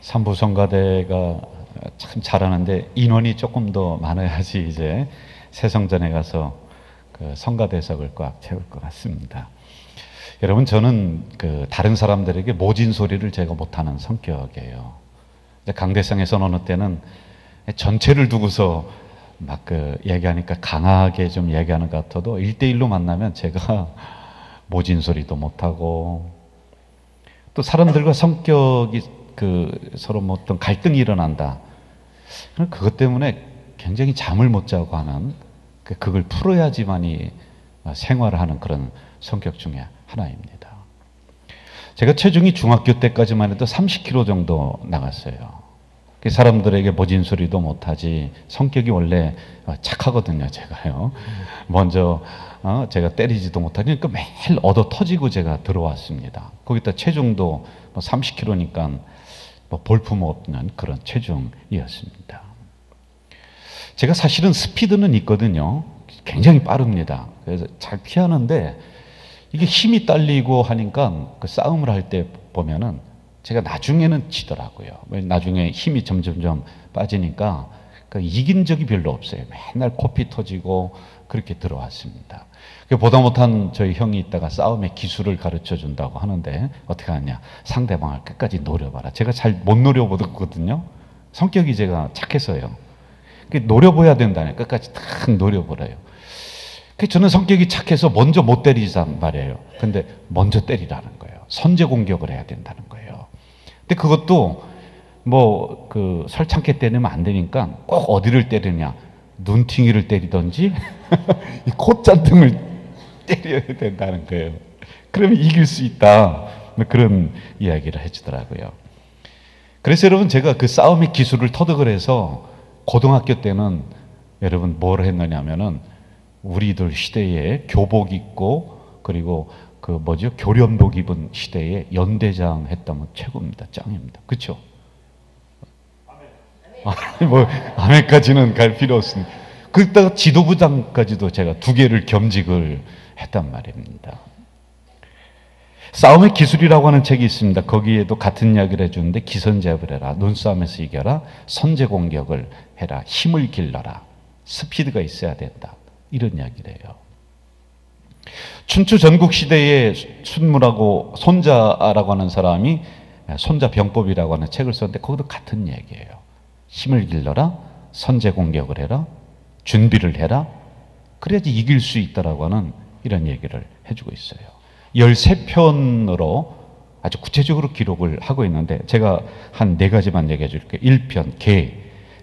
삼부성가대가 참 잘하는데 인원이 조금 더 많아야지 이제 새성전에 가서 그 성가대석을 꽉 채울 것 같습니다. 여러분, 저는 그 다른 사람들에게 모진 소리를 제가 못하는 성격이에요. 강대상에서 어느 때는 전체를 두고서 막 그 얘기하니까 강하게 좀 얘기하는 것 같아도 1대1로 만나면 제가 모진 소리도 못하고, 또 사람들과 성격이 그 서로 뭐 어떤 갈등이 일어난다. 그것 때문에 굉장히 잠을 못 자고 하는, 그걸 풀어야지만이 생활을 하는 그런 성격 중에 하나입니다. 제가 체중이 중학교 때까지만 해도 30kg 정도 나갔어요. 사람들에게 모진 소리도 못하지, 성격이 원래 착하거든요, 제가요. 먼저 제가 때리지도 못하니까 매일 얻어 터지고 제가 들어왔습니다. 거기다 체중도 30kg니까 볼품 없는 그런 체중이었습니다. 제가 사실은 스피드는 있거든요. 굉장히 빠릅니다. 그래서 잘 피하는데 이게 힘이 딸리고 하니까 그 싸움을 할 때 보면은 제가 나중에는 지더라고요. 나중에 힘이 점점점 빠지니까 이긴 적이 별로 없어요. 맨날 코피 터지고 그렇게 들어왔습니다. 보다 못한 저희 형이 있다가 싸움의 기술을 가르쳐 준다고 하는데 어떻게 하냐, 상대방을 끝까지 노려봐라. 제가 잘 못 노려보거든요. 성격이 제가 착해서요. 노려봐야 된다네. 끝까지 탁 노려보래요. 저는 성격이 착해서 먼저 못 때리란 말이에요. 근데 먼저 때리라는 거예요. 선제 공격을 해야 된다는 거예요. 근데 그것도 뭐 그 설창게 때리면 안 되니까 꼭 어디를 때리냐, 눈팅이를 때리든지 이 콧잔등을 때려야 된다는 거예요. 그러면 이길 수 있다, 그런 이야기를 해주더라고요. 그래서 여러분, 제가 그 싸움의 기술을 터득을 해서 고등학교 때는 여러분 뭘 했느냐면은 우리들 시대에 교복 입고, 그리고 그 뭐죠, 교련복 입은 시대에 연대장 했다면 최고입니다. 짱입니다. 그렇죠? 뭐 아메까지는 갈 필요 없습니다. 그러다가 지도부장까지도 제가 2개를 겸직을 했단 말입니다. 싸움의 기술이라고 하는 책이 있습니다. 거기에도 같은 이야기를 해주는데, 기선제압을 해라, 눈싸움에서 이겨라, 선제 공격을 해라, 힘을 길러라, 스피드가 있어야 된다, 이런 이야기를 해요. 춘추 전국시대에 순무라고, 손자라고 하는 사람이 손자병법이라고 하는 책을 썼는데 거기도 같은 얘기예요. 힘을 길러라, 선제 공격을 해라, 준비를 해라, 그래야지 이길 수 있다라고 하는 이런 얘기를 해주고 있어요. 13편으로 아주 구체적으로 기록을 하고 있는데, 제가 한 4가지만 얘기해 줄게요. 1편 계획,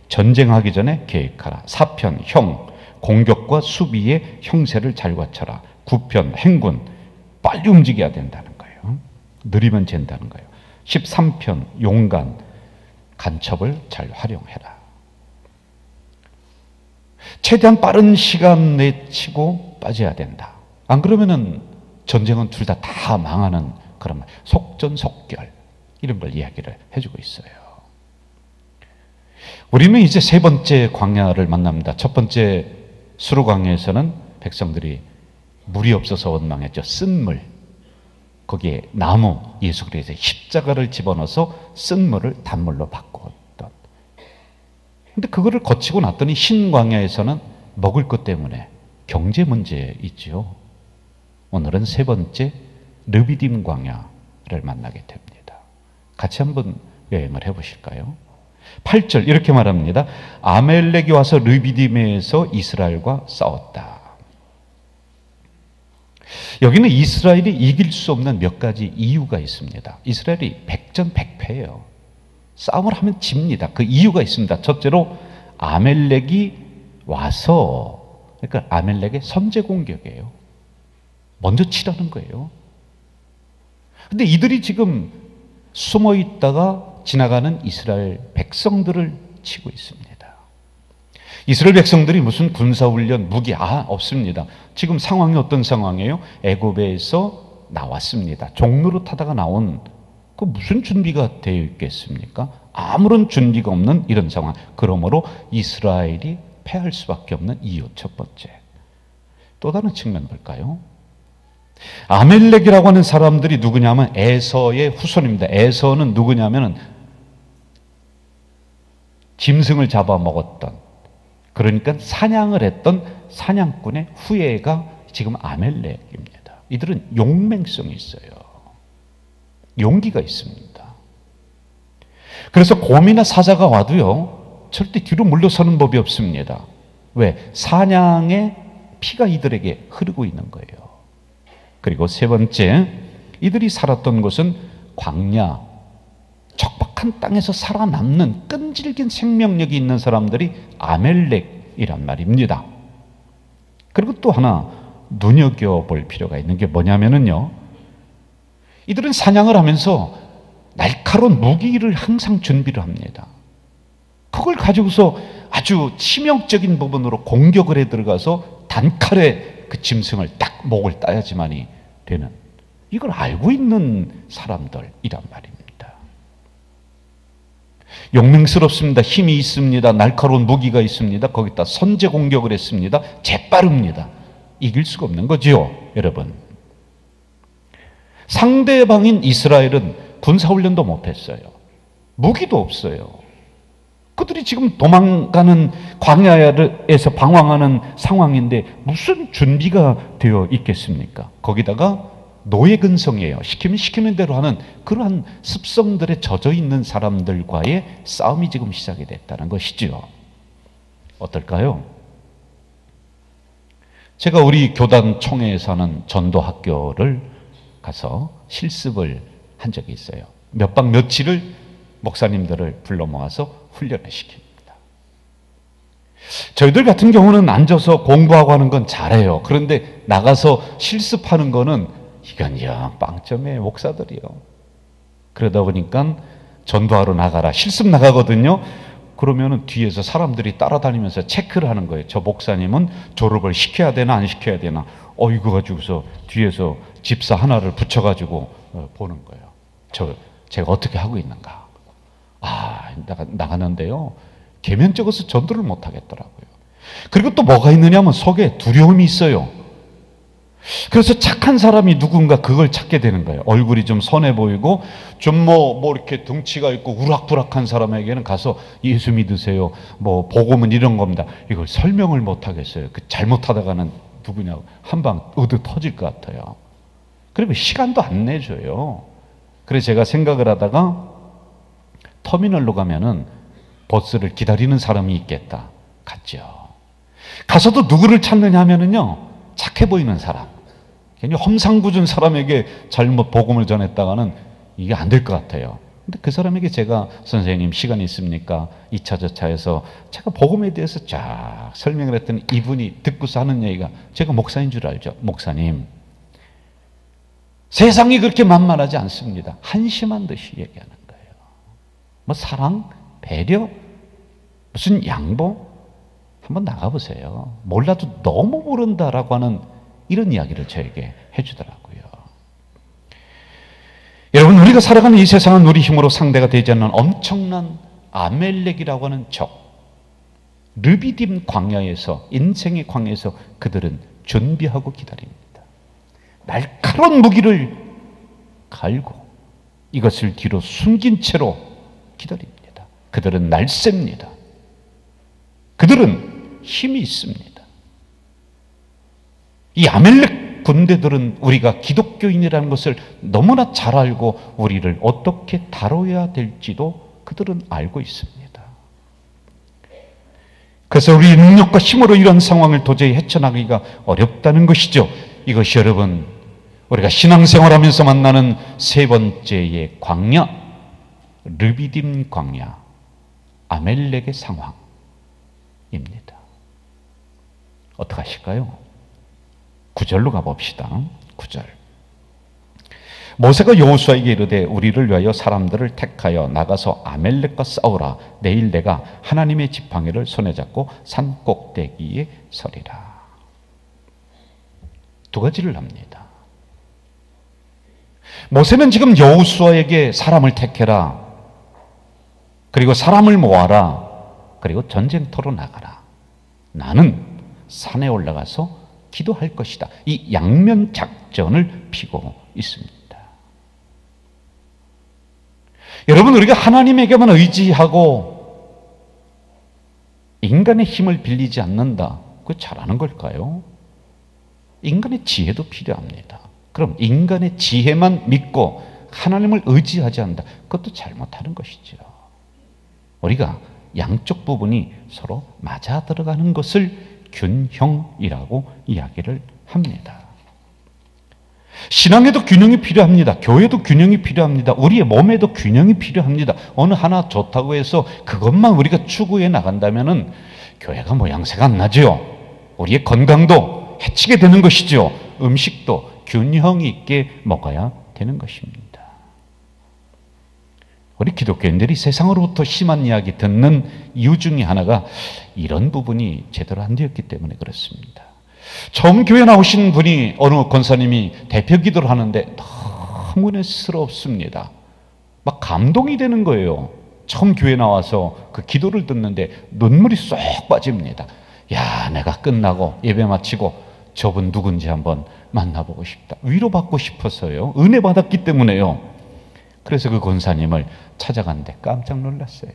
전쟁하기 전에 계획하라. 4편 형, 공격과 수비의 형세를 잘 갖춰라. 9편 행군, 빨리 움직여야 된다는 거예요. 느리면 된다는 거예요. 13편 용간, 간첩을 잘 활용해라. 최대한 빠른 시간 내에 치고 빠져야 된다. 안 그러면은 전쟁은 둘 다 망하는 그런 속전속결, 이런 걸 이야기를 해주고 있어요. 우리는 이제 3번째 광야를 만납니다. 첫 번째 수르 광야에서는 백성들이 물이 없어서 원망했죠. 쓴 물, 거기에 나무, 예수 그리스도의 십자가를 집어넣어서 쓴 물을 단물로 바꾸었던. 근데 그거를 거치고 났더니 신광야에서는 먹을 것 때문에 경제 문제 있죠. 오늘은 3번째 르비딤 광야를 만나게 됩니다. 같이 한번 여행을 해보실까요? 8절 이렇게 말합니다. 아멜렉이 와서 르비딤에서 이스라엘과 싸웠다. 여기는 이스라엘이 이길 수 없는 몇 가지 이유가 있습니다. 이스라엘이 백전백패예요. 싸움을 하면 집니다. 그 이유가 있습니다. 첫째로 아멜렉이 와서, 그러니까 아멜렉의 선제 공격이에요. 먼저 치라는 거예요. 근데 이들이 지금 숨어 있다가 지나가는 이스라엘 백성들을 치고 있습니다. 이스라엘 백성들이 무슨 군사훈련, 무기 없습니다. 지금 상황이 어떤 상황이에요? 애굽에서 나왔습니다. 종로로 타다가 나온, 그 무슨 준비가 되어 있겠습니까? 아무런 준비가 없는 이런 상황. 그러므로 이스라엘이 패할 수밖에 없는 이유, 첫 번째. 또 다른 측면 볼까요? 아멜렉이라고 하는 사람들이 누구냐면 에서의 후손입니다. 에서는 누구냐면 짐승을 잡아먹었던, 그러니까 사냥을 했던 사냥꾼의 후예가 지금 아멜렉입니다. 이들은 용맹성이 있어요. 용기가 있습니다. 그래서 곰이나 사자가 와도요, 절대 뒤로 물러서는 법이 없습니다. 왜? 사냥의 피가 이들에게 흐르고 있는 거예요. 그리고 세 번째, 이들이 살았던 곳은 광야, 척박한 땅에서 살아남는 끈질긴 생명력이 있는 사람들이 아멜렉이란 말입니다. 그리고 또 하나 눈여겨볼 필요가 있는 게 뭐냐면요, 이들은 사냥을 하면서 날카로운 무기를 항상 준비를 합니다. 그걸 가지고서 아주 치명적인 부분으로 공격을 해 들어가서 단칼에 그 짐승을 딱 목을 따야지만이 되는, 이걸 알고 있는 사람들이란 말입니다. 용맹스럽습니다. 힘이 있습니다. 날카로운 무기가 있습니다. 거기다 선제 공격을 했습니다. 재빠릅니다. 이길 수가 없는 거지요, 여러분. 상대방인 이스라엘은 군사훈련도 못했어요. 무기도 없어요. 그들이 지금 도망가는, 광야에서 방황하는 상황인데 무슨 준비가 되어 있겠습니까? 거기다가 노예근성이에요. 시키면 대로 하는 그러한 습성들에 젖어 있는 사람들과의 싸움이 지금 시작이 됐다는 것이죠. 어떨까요? 제가 우리 교단 총회에서 하는 전도학교를 가서 실습을 한 적이 있어요. 몇 박 며칠을 목사님들을 불러 모아서 훈련을 시킵니다. 저희들 같은 경우는 앉아서 공부하고 하는 건 잘해요. 그런데 나가서 실습하는 거는 이건 영 빵점의 목사들이요. 그러다 보니까 전도하러 나가라, 실습 나가거든요. 그러면은 뒤에서 사람들이 따라다니면서 체크를 하는 거예요. 저 목사님은 졸업을 시켜야 되나 안 시켜야 되나. 이거 가지고서 뒤에서 집사 하나를 붙여가지고 보는 거예요. 제가 어떻게 하고 있는가. 나가는데요, 계면적어서 전도를 못 하겠더라고요. 그리고 또 뭐가 있느냐면 속에 두려움이 있어요. 그래서 착한 사람이 누군가 그걸 찾게 되는 거예요. 얼굴이 좀 선해 보이고 좀 뭐 이렇게 덩치가 있고 우락부락한 사람에게는 가서 예수 믿으세요, 뭐 복음은 이런 겁니다, 이걸 설명을 못 하겠어요. 그 잘못하다가는 누구냐고 한방 얻어 터질 것 같아요. 그리고 시간도 안 내줘요. 그래서 제가 생각을 하다가 터미널로 가면은 버스를 기다리는 사람이 있겠다. 갔죠. 가서도 누구를 찾느냐 하면은요, 착해 보이는 사람, 괜히 험상궂은 사람에게 잘못 복음을 전했다가는 이게 안 될 것 같아요. 근데 그 사람에게 제가, 선생님 시간 있습니까? 2차 저차에서 제가 복음에 대해서 쫙 설명을 했더니 이분이 듣고서 하는 얘기가, 제가 목사인 줄 알죠. 목사님, 세상이 그렇게 만만하지 않습니다. 한심한 듯이 얘기하는 거예요. 뭐 사랑, 배려, 무슨 양보? 한번 나가보세요. 몰라도 너무 모른다라고 하는 이런 이야기를 저에게 해주더라고요. 여러분, 우리가 살아가는 이 세상은 우리 힘으로 상대가 되지 않는 엄청난 아멜렉이라고 하는 적, 르비딤 광야에서, 인생의 광야에서 그들은 준비하고 기다립니다. 날카로운 무기를 갈고 이것을 뒤로 숨긴 채로 기다립니다. 그들은 날쌔입니다. 그들은 힘이 있습니다. 이 아멜렉 군대들은 우리가 기독교인이라는 것을 너무나 잘 알고 우리를 어떻게 다뤄야 될지도 그들은 알고 있습니다. 그래서 우리의 능력과 힘으로 이런 상황을 도저히 헤쳐나가기가 어렵다는 것이죠. 이것이 여러분, 우리가 신앙생활하면서 만나는 세 번째의 광야, 르비딤 광야, 아멜렉의 상황입니다. 어떡하실까요? 9절로 가봅시다. 9절. 모세가 여호수아에게 이르되 우리를 위하여 사람들을 택하여 나가서 아멜렉과 싸우라. 내일 내가 하나님의 지팡이를 손에 잡고 산 꼭대기에 서리라. 두 가지를 합니다. 모세는 지금 여호수아에게 사람을 택해라, 그리고 사람을 모아라, 그리고 전쟁터로 나가라. 나는 산에 올라가서 기도할 것이다. 이 양면 작전을 피고 있습니다. 여러분, 우리가 하나님에게만 의지하고 인간의 힘을 빌리지 않는다. 그거 잘하는 걸까요? 인간의 지혜도 필요합니다. 그럼 인간의 지혜만 믿고 하나님을 의지하지 않는다. 그것도 잘못하는 것이죠. 우리가 양쪽 부분이 서로 맞아 들어가는 것을 균형이라고 이야기를 합니다. 신앙에도 균형이 필요합니다. 교회도 균형이 필요합니다. 우리의 몸에도 균형이 필요합니다. 어느 하나 좋다고 해서 그것만 우리가 추구해 나간다면은 교회가 모양새가 안 나죠. 우리의 건강도 해치게 되는 것이죠. 음식도 균형 있게 먹어야 되는 것입니다. 우리 기독교인들이 세상으로부터 심한 이야기 듣는 이유 중에 하나가 이런 부분이 제대로 안 되었기 때문에 그렇습니다. 처음 교회 나오신 분이 어느 권사님이 대표 기도를 하는데 너무 은혜스럽습니다. 막 감동이 되는 거예요. 처음 교회 나와서 그 기도를 듣는데 눈물이 쏙 빠집니다. 야, 내가 끝나고 예배 마치고 저분 누군지 한번 만나보고 싶다. 위로받고 싶어서요. 은혜 받았기 때문에요. 그래서 그 권사님을 찾아갔는데 깜짝 놀랐어요.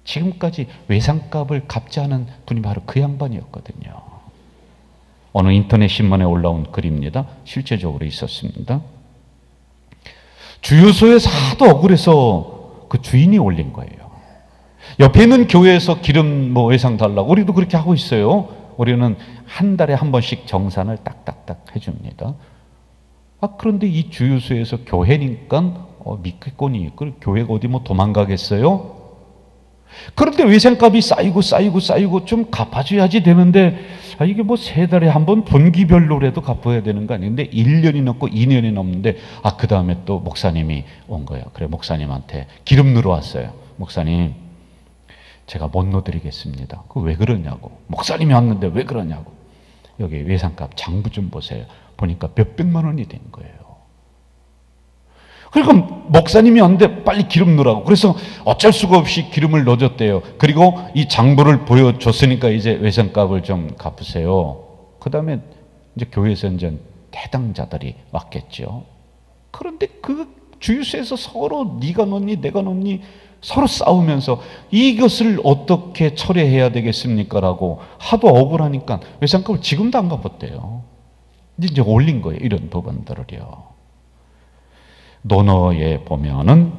지금까지 외상값을 갚지 않은 분이 바로 그 양반이었거든요. 어느 인터넷 신문에 올라온 글입니다. 실제적으로 있었습니다. 주유소에서 하도 억울해서 그 주인이 올린 거예요. 옆에 있는 교회에서 기름 외상 달라고 우리도 그렇게 하고 있어요. 우리는 한 달에 한 번씩 정산을 딱딱딱 해줍니다. 그런데 이 주유소에서 교회니까 믿겠거니 교회가 어디 뭐 도망가겠어요? 그런데 외상값이 쌓이고 좀 갚아줘야지 되는데 이게 뭐 3달에 한 번 분기별로라도 갚아야 되는 거 아닌데 1년이 넘고 2년이 넘는데 그 다음에 또 목사님이 온 거예요. 그래 목사님한테 기름 넣으러 왔어요. 목사님 제가 못 넣어드리겠습니다. 그 왜 그러냐고. 목사님이 왔는데 왜 그러냐고. 여기 외상값 장부 좀 보세요. 보니까 몇백만 원이 된 거예요. 그러니까 목사님이 왔는데 빨리 기름 넣으라고. 그래서 어쩔 수가 없이 기름을 넣어줬대요. 그리고 이 장부를 보여줬으니까 이제 외상값을 좀 갚으세요. 그 다음에 이제 교회에서 이제 해당자들이 왔겠죠. 그런데 그 주유소에서 서로 네가 넣니 내가 넣니 서로 싸우면서 이것을 어떻게 처리해야 되겠습니까? 라고 하도 억울하니까 외상값을 지금도 안 갚았대요. 이제 올린 거예요. 이런 부분들을요. 논어에 보면은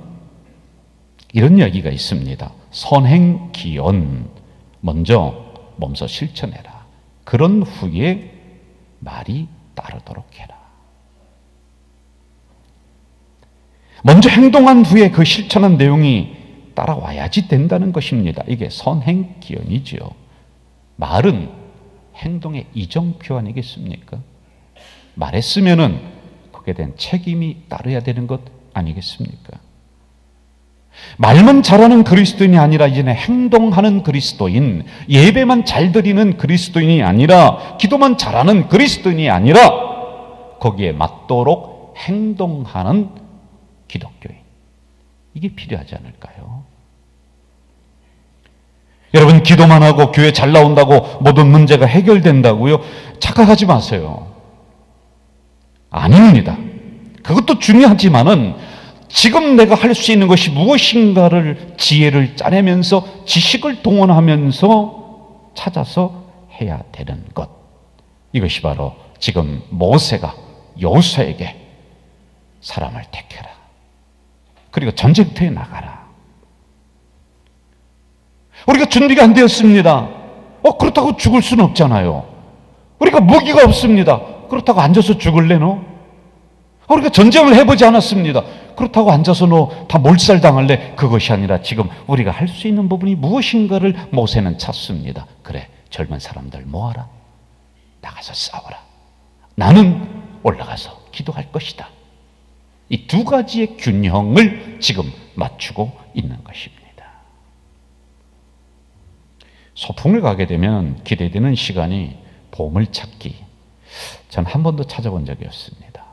이런 이야기가 있습니다. 선행기원, 먼저 몸소 실천해라. 그런 후에 말이 따르도록 해라. 먼저 행동한 후에 그 실천한 내용이 따라와야지 된다는 것입니다. 이게 선행기원이죠. 말은 행동의 이정표 아니겠습니까? 말했으면은 그에 대한 책임이 따라야 되는 것 아니겠습니까? 말만 잘하는 그리스도인이 아니라 이제는 행동하는 그리스도인, 예배만 잘 드리는 그리스도인이 아니라 기도만 잘하는 그리스도인이 아니라 거기에 맞도록 행동하는 기독교인. 이게 필요하지 않을까요? 여러분 기도만 하고 교회 잘 나온다고 모든 문제가 해결된다고요? 착각하지 마세요. 아닙니다. 그것도 중요하지만은 지금 내가 할 수 있는 것이 무엇인가를 지혜를 짜내면서 지식을 동원하면서 찾아서 해야 되는 것. 이것이 바로 지금 모세가 여호수아에게 사람을 택해라. 그리고 전쟁터에 나가라. 우리가 준비가 안 되었습니다. 그렇다고 죽을 수는 없잖아요. 우리가 무기가 없습니다. 그렇다고 앉아서 죽을래노? 우리가 전쟁을 해보지 않았습니다. 그렇다고 앉아서 너 다 몰살당할래? 그것이 아니라 지금 우리가 할 수 있는 부분이 무엇인가를 모세는 찾습니다. 그래, 젊은 사람들 모아라. 나가서 싸워라. 나는 올라가서 기도할 것이다. 이 두 가지의 균형을 지금 맞추고 있는 것입니다. 소풍을 가게 되면 기대되는 시간이 보물찾기. 전 한 번도 찾아본 적이 없습니다.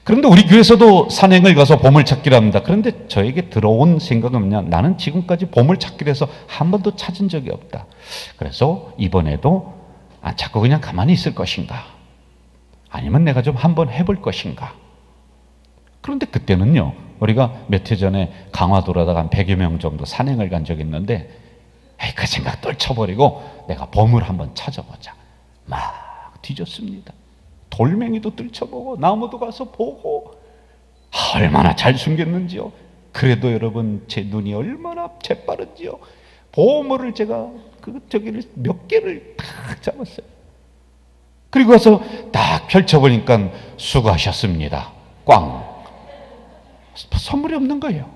그런데 우리 교회에서도 산행을 가서 보물찾기를 합니다. 그런데 저에게 들어온 생각은 뭐냐, 나는 지금까지 보물찾기를 해서 한 번도 찾은 적이 없다. 그래서 이번에도 자꾸 그냥 가만히 있을 것인가, 아니면 내가 좀 한번 해볼 것인가. 그런데 그때는요, 우리가 몇 해 전에 강화도로다가 한 100여 명 정도 산행을 간 적이 있는데 그 생각 떨쳐버리고 내가 범을 한번 찾아보자. 막 뒤졌습니다. 돌멩이도 떨쳐보고 나무도 가서 보고 얼마나 잘 숨겼는지요. 그래도 여러분 제 눈이 얼마나 재빠른지요. 보물을 제가 저기를 몇 개를 탁 잡았어요. 그리고 가서 딱 펼쳐보니까 수고하셨습니다. 꽝. 선물이 없는 거예요.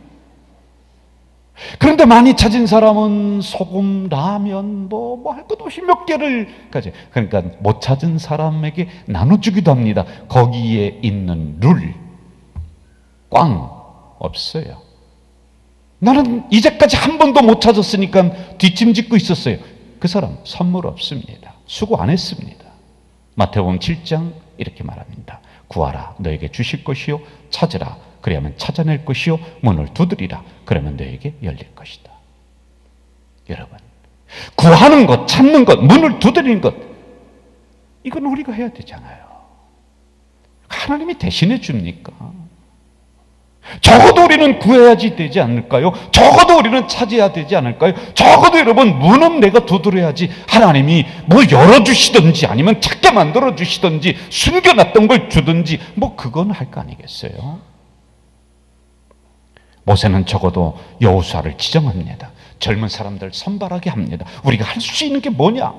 그런데 많이 찾은 사람은 소금, 라면, 뭐 할 것 없이 몇 개를 가져. 그러니까 못 찾은 사람에게 나눠주기도 합니다. 거기에 있는 룰, 꽝 없어요. 나는 이제까지 한 번도 못 찾았으니까 뒷짐짓고 있었어요. 그 사람 선물 없습니다. 수고 안 했습니다. 마태복음 7장 이렇게 말합니다. 구하라 너에게 주실 것이요 찾으라 그리하면 찾아낼 것이요 문을 두드리라 그러면 너에게 열릴 것이다. 여러분, 구하는 것, 찾는 것, 문을 두드리는 것, 이건 우리가 해야 되잖아요. 하나님이 대신해 줍니까? 적어도 우리는 구해야지 되지 않을까요? 적어도 우리는 찾아야 되지 않을까요? 적어도 여러분 문은 내가 두드려야지 하나님이 뭐 열어주시든지 아니면 찾게 만들어주시든지 숨겨놨던 걸 주든지 뭐 그건 할 거 아니겠어요? 모세는 적어도 여호수아를 지정합니다. 젊은 사람들 선발하게 합니다. 우리가 할 수 있는 게 뭐냐?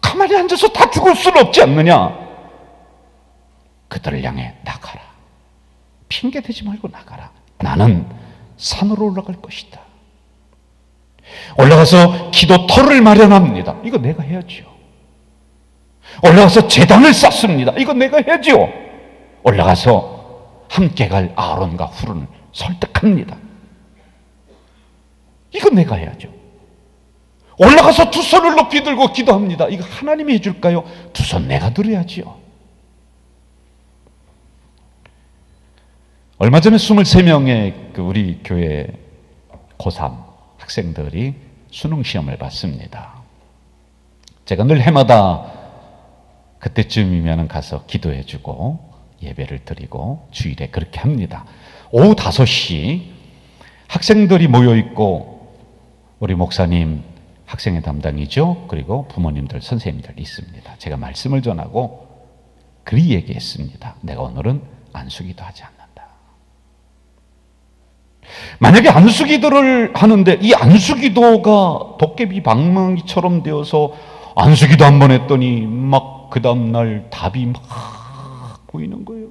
가만히 앉아서 다 죽을 수는 없지 않느냐? 그들을 향해 나가라. 핑계 대지 말고 나가라. 나는 산으로 올라갈 것이다. 올라가서 기도터를 마련합니다. 이거 내가 해야죠. 올라가서 제단을 쌓습니다. 이거 내가 해야죠. 올라가서 함께 갈 아론과 훌을 설득합니다. 이거 내가 해야죠. 올라가서 두 손을 높이 들고 기도합니다. 이거 하나님이 해줄까요? 두 손 내가 들어야지요. 얼마 전에 23명의 우리 교회 고3 학생들이 수능시험을 봤습니다. 제가 늘 해마다 그때쯤이면 가서 기도해주고 예배를 드리고 주일에 그렇게 합니다. 오후 5시 학생들이 모여있고 우리 목사님 학생회 담당이죠. 그리고 부모님들, 선생님들 있습니다. 제가 말씀을 전하고 그리 얘기했습니다. 내가 오늘은 안수기도 하지 않는다. 만약에 안수기도를 하는데 이 안수기도가 도깨비 방망이처럼 되어서 안수기도 한 번 했더니 막 그 다음날 답이 막 보이는 거예요.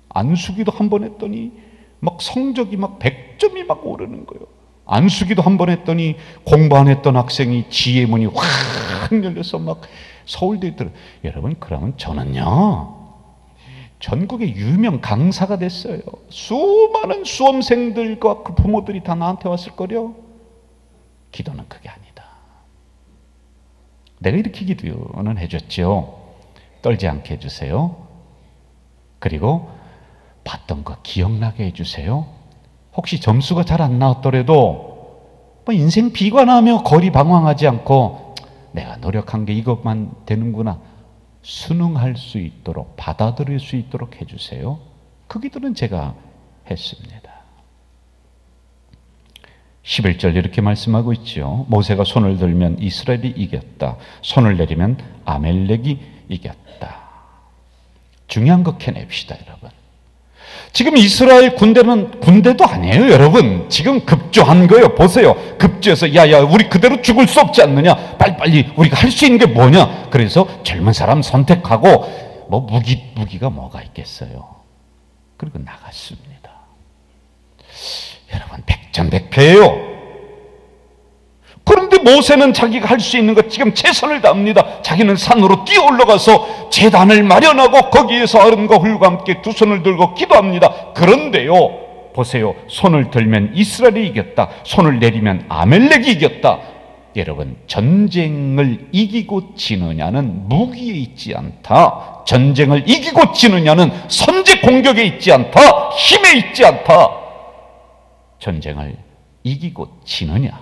안수기도 한 번 했더니 막 성적이 막 100점이 막 오르는 거예요. 안수기도 한 번 했더니 공부 안 했던 학생이 지혜 문이 확 열려서 막 서울대에 들어. 여러분, 그러면 저는요 전국의 유명 강사가 됐어요. 수많은 수험생들과 그 부모들이 다 나한테 왔을 거요. 기도는 그게 아니다. 내가 이렇게 기도는 해줬죠. 떨지 않게 해주세요. 그리고 봤던 거 기억나게 해주세요. 혹시 점수가 잘 안 나왔더라도 뭐 인생 비관하며 거리 방황하지 않고 내가 노력한 게 이것만 되는구나. 순응할 수 있도록, 받아들일 수 있도록 해주세요. 그 기도는 제가 했습니다. 11절 이렇게 말씀하고 있죠. 모세가 손을 들면 이스라엘이 이겼다. 손을 내리면 아멜렉이 이겼다. 중요한 거 캐냅시다, 여러분. 지금 이스라엘 군대도 아니에요, 여러분. 지금 급조한 거예요. 보세요. 급조해서 야야 우리 그대로 죽을 수 없지 않느냐. 빨리빨리 우리가 할 수 있는 게 뭐냐. 그래서 젊은 사람 선택하고 뭐 무기가 뭐가 있겠어요. 그리고 나갔습니다. 여러분 백전백패예요. 그런데 모세는 자기가 할 수 있는 것 지금 최선을 다합니다. 자기는 산으로 뛰어 올라가서 제단을 마련하고 거기에서 아론과 훌과 함께 두 손을 들고 기도합니다. 그런데요, 보세요. 손을 들면 이스라엘이 이겼다. 손을 내리면 아멜렉이 이겼다. 여러분, 전쟁을 이기고 지느냐는 무기에 있지 않다. 전쟁을 이기고 지느냐는 선제 공격에 있지 않다. 힘에 있지 않다. 전쟁을 이기고 지느냐,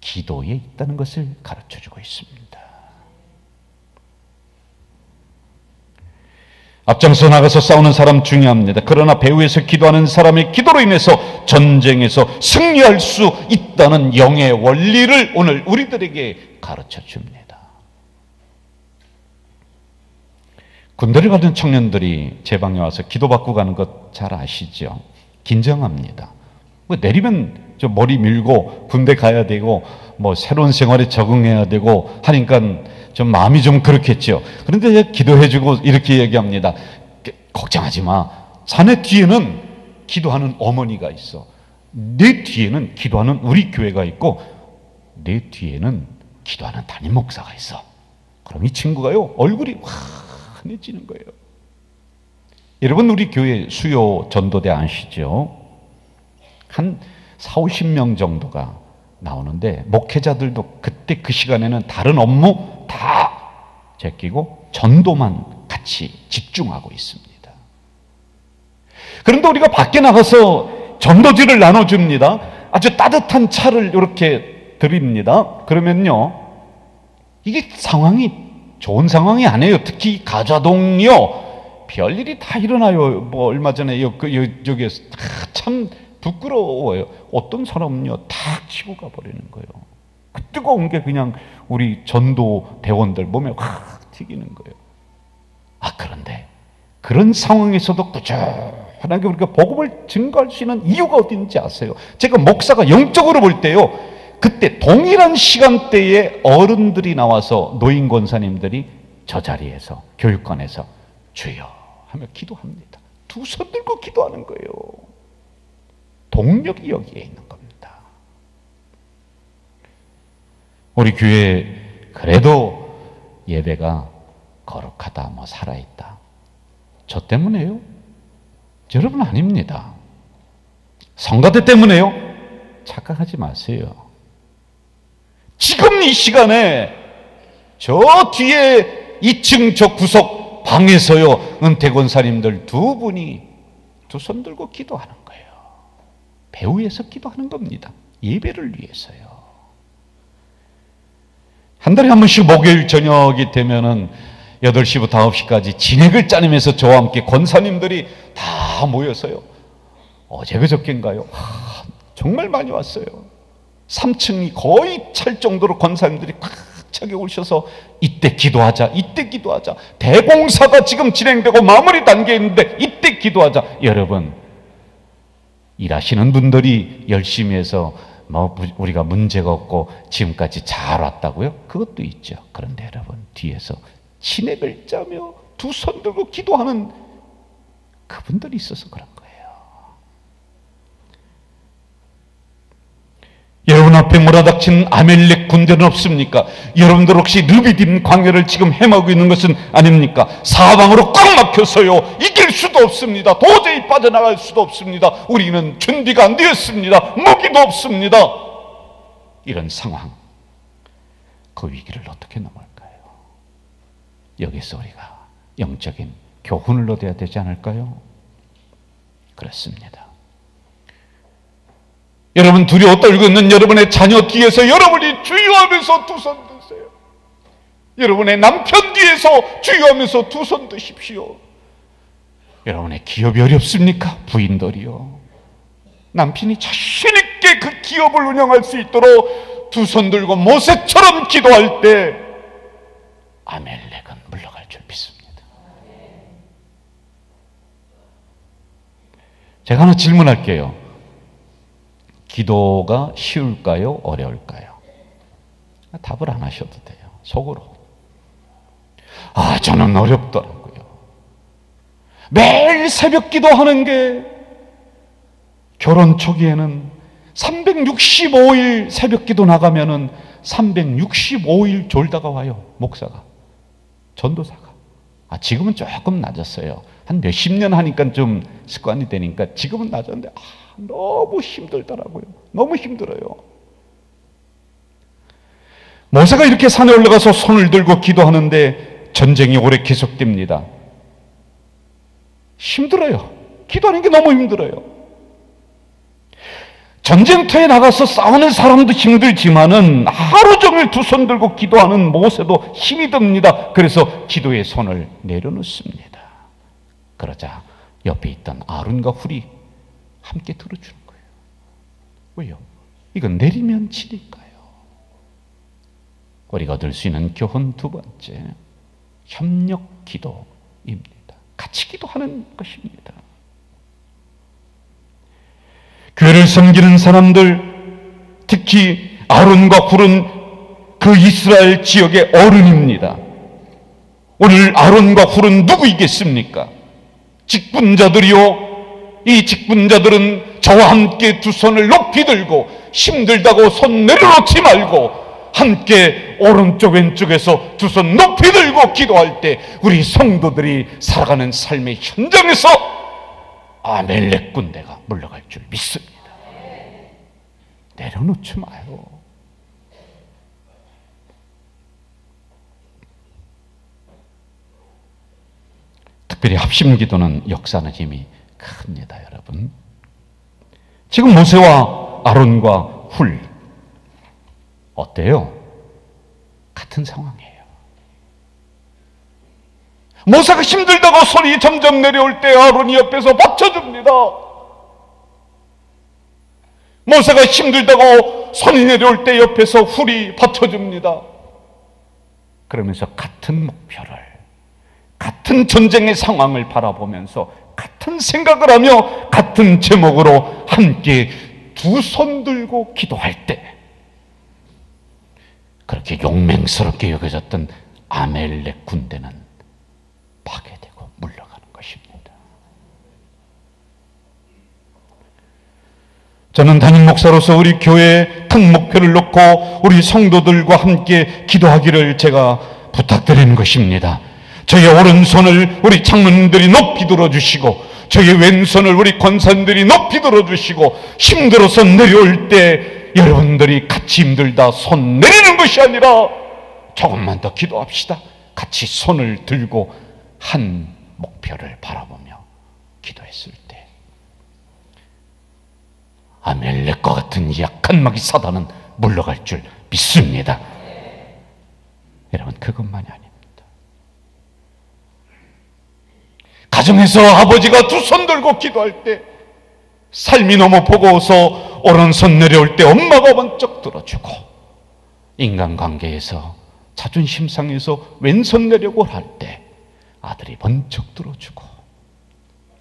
기도에 있다는 것을 가르쳐주고 있습니다. 앞장서 나가서 싸우는 사람 중요합니다. 그러나 배후에서 기도하는 사람의 기도로 인해서 전쟁에서 승리할 수 있다는 영의 원리를 오늘 우리들에게 가르쳐 줍니다. 군대를 가는 청년들이 제 방에 와서 기도받고 가는 것 잘 아시죠? 긴장합니다. 뭐 내리면 저 머리 밀고 군대 가야 되고 뭐 새로운 생활에 적응해야 되고 하니까 좀 마음이 좀 그렇겠죠. 그런데 기도해주고 이렇게 얘기합니다. 걱정하지 마. 자네 뒤에는 기도하는 어머니가 있어. 내 뒤에는 기도하는 우리 교회가 있고 내 뒤에는 기도하는 담임 목사가 있어. 그럼 이 친구가요 얼굴이 환해지는 거예요. 여러분, 우리 교회 수요 전도대 아시죠? 한 40-50명 정도가 나오는데 목회자들도 그때 그 시간에는 다른 업무 다 제끼고 전도만 같이 집중하고 있습니다. 그런데 우리가 밖에 나가서 전도지를 나눠줍니다. 아주 따뜻한 차를 이렇게 드립니다. 그러면요, 이게 상황이 좋은 상황이 아니에요. 특히 가좌동이요, 별일이 다 일어나요. 뭐 얼마 전에 여기에서 참 부끄러워요. 어떤 사람은요 탁 치고 가버리는 거예요. 그 뜨거운 게 그냥 우리 전도 대원들 몸에 확 튀기는 거예요. 그런데 그런 상황에서도 꾸준하게 우리가 복음을 증거할 수 있는 이유가 어딘지 아세요? 제가 목사가 영적으로 볼 때요, 그때 동일한 시간대에 어른들이 나와서 노인 권사님들이 저 자리에서 교육관에서 주여 하며 기도합니다. 두 손 들고 기도하는 거예요. 동력이 여기에 있는 겁니다. 우리 교회 그래도 예배가 거룩하다, 뭐 살아있다, 저 때문에요? 여러분, 아닙니다. 성가대 때문에요? 착각하지 마세요. 지금 이 시간에 저 뒤에 2층 저 구석 방에서요 은퇴 권사님들 두 분이 두 손 들고 기도하는 거예요. 배후에서 기도하는 겁니다. 예배를 위해서요. 한 달에 한 번씩 목요일 저녁이 되면은 8시부터 9시까지 진액을 짜내면서 저와 함께 권사님들이 다 모여서요, 어제 그저께인가요? 정말 많이 왔어요. 3층이 거의 찰 정도로 권사님들이 꽉 차게 오셔서 이때 기도하자, 이때 기도하자. 대공사가 지금 진행되고 마무리 단계에 있는데 이때 기도하자. 여러분, 일하시는 분들이 열심히 해서 뭐 우리가 문제가 없고 지금까지 잘 왔다고요? 그것도 있죠. 그런데 여러분, 뒤에서 진액을 짜며 두 손 들고 기도하는 그분들이 있어서 그런 거예요. 여러분 앞에 몰아닥친 아멜렉 군대는 없습니까? 여러분들 혹시 르비딤 광야를 지금 헤매고 있는 것은 아닙니까? 사방으로 꽉 막혀서요 이길 수도 없습니다. 도저히 빠져나갈 수도 없습니다. 우리는 준비가 안 되었습니다. 무기도 없습니다. 이런 상황, 그 위기를 어떻게 넘을까요? 여기서 우리가 영적인 교훈을 얻어야 되지 않을까요? 그렇습니다. 여러분, 두려워 떨고 있는 여러분의 자녀 뒤에서 여러분이 주의하면서 두 손 드세요. 여러분의 남편 뒤에서 주의하면서 두 손 드십시오. 여러분의 기업이 어렵습니까? 부인들이요, 남편이 자신 있게 그 기업을 운영할 수 있도록 두 손 들고 모세처럼 기도할 때 아멜렉은 물러갈 줄 믿습니다. 제가 하나 질문할게요. 기도가 쉬울까요? 어려울까요? 답을 안 하셔도 돼요. 속으로. 저는 어렵더라고요. 매일 새벽 기도하는 게, 결혼 초기에는 365일 새벽 기도 나가면은 365일 졸다가 와요. 목사가, 전도사가. 지금은 조금 낮았어요. 한 몇십 년 하니까 좀 습관이 되니까 지금은 낮았는데 너무 힘들더라고요. 너무 힘들어요. 모세가 이렇게 산에 올라가서 손을 들고 기도하는데 전쟁이 오래 계속됩니다. 힘들어요. 기도하는 게 너무 힘들어요. 전쟁터에 나가서 싸우는 사람도 힘들지만은 하루 종일 두 손 들고 기도하는 모세도 힘이 듭니다. 그래서 기도의 손을 내려놓습니다. 그러자 옆에 있던 아론과 훌이 함께 들어주는 거예요. 왜요? 이건 내리면 지니까요. 우리가 얻을 수 있는 교훈 두 번째, 협력 기도입니다. 같이 기도하는 것입니다. 교회를 섬기는 사람들, 특히 아론과 훌은 그 이스라엘 지역의 어른입니다. 오늘 아론과 훌은 누구이겠습니까? 직분자들이요. 이 직분자들은 저와 함께 두 손을 높이 들고 힘들다고 손 내려놓지 말고 함께 오른쪽 왼쪽에서 두 손 높이 들고 기도할 때 우리 성도들이 살아가는 삶의 현장에서 아멜렉 군대가 물러갈 줄 믿습니다. 내려놓지 마요. 특별히 합심기도는 역사는 힘이 큽니다, 여러분. 지금 모세와 아론과 훌 어때요? 같은 상황이에요. 모세가 힘들다고 손이 점점 내려올 때 아론이 옆에서 받쳐줍니다. 모세가 힘들다고 손이 내려올 때 옆에서 훌이 받쳐줍니다. 그러면서 같은 목표를, 같은 전쟁의 상황을 바라보면서 같은 생각을 하며 같은 제목으로 함께 두 손 들고 기도할 때 그렇게 용맹스럽게 여겨졌던 아멜렉 군대는 파괴되고 물러가는 것입니다. 저는 담임 목사로서 우리 교회에 큰 목표를 놓고 우리 성도들과 함께 기도하기를 제가 부탁드리는 것입니다. 저의 오른손을 우리 장로님들이 높이 들어주시고 저의 왼손을 우리 권사님들이 높이 들어주시고 힘들어서 내려올 때 여러분들이 같이 힘들다 손 내리는 것이 아니라 조금만 더 기도합시다. 같이 손을 들고 한 목표를 바라보며 기도했을 때 아멜렉과 같은 약한 마귀 사단은 물러갈 줄 믿습니다. 여러분, 그것만이 아닙니다. 가정에서 아버지가 두 손 들고 기도할 때 삶이 너무 버거워서 오른손 내려올 때 엄마가 번쩍 들어주고, 인간관계에서 자존심 상해서 왼손 내려고 할 때 아들이 번쩍 들어주고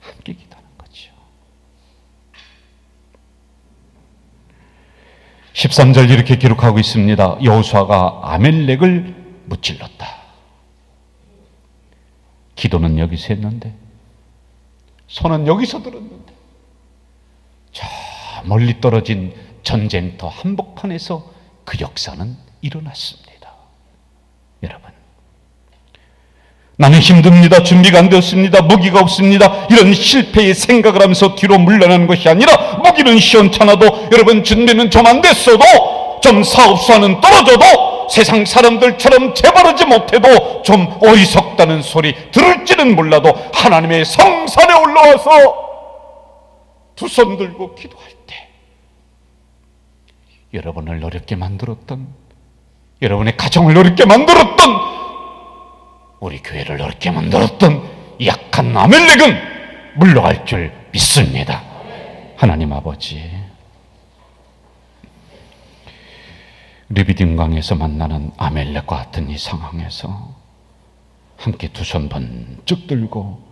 함께 기도하는 거죠. 13절 이렇게 기록하고 있습니다. 여호수아가 아멜렉을 무찔렀다. 기도는 여기서 했는데 손은 여기서 들었는데 저 멀리 떨어진 전쟁터 한복판에서 그 역사는 일어났습니다. 여러분, 나는 힘듭니다. 준비가 안 되었습니다. 무기가 없습니다. 이런 실패의 생각을 하면서 뒤로 물러나는 것이 아니라 무기는 시원찮아도 여러분 준비는 좀 안 됐어도 좀 사업수와는 떨어져도 세상 사람들처럼 재바르지 못해도 좀 어리석다는 소리 들을지는 몰라도 하나님의 성산에 올라와서 두 손 들고 기도할 때 여러분을 어렵게 만들었던, 여러분의 가정을 어렵게 만들었던, 우리 교회를 어렵게 만들었던 약한 아멜렉은 물러갈 줄 믿습니다. 하나님 아버지, 르비딤강에서 만나는 아멜렉과 같은 이 상황에서 함께 두 손 번쩍 들고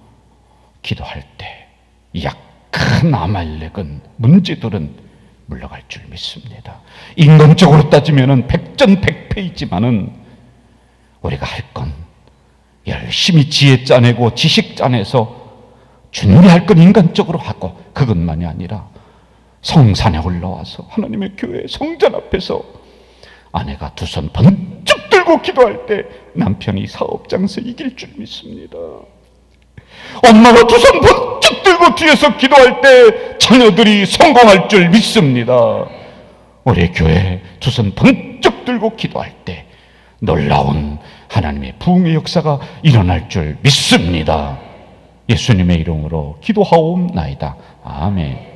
기도할 때 약한 아멜렉은, 문제들은 물러갈 줄 믿습니다. 인간적으로 따지면 백전백패이지만은 우리가 할 건 열심히 지혜 짜내고 지식 짜내서 준비할 건 인간적으로 하고, 그것만이 아니라 성산에 올라와서 하나님의 교회 성전 앞에서 아내가 두 손 번쩍 들고 기도할 때 남편이 사업장에서 이길 줄 믿습니다. 엄마가 두 손 번쩍 들고 뒤에서 기도할 때 자녀들이 성공할 줄 믿습니다. 우리 교회 두 손 번쩍 들고 기도할 때 놀라운 하나님의 부흥의 역사가 일어날 줄 믿습니다. 예수님의 이름으로 기도하옵나이다. 아멘.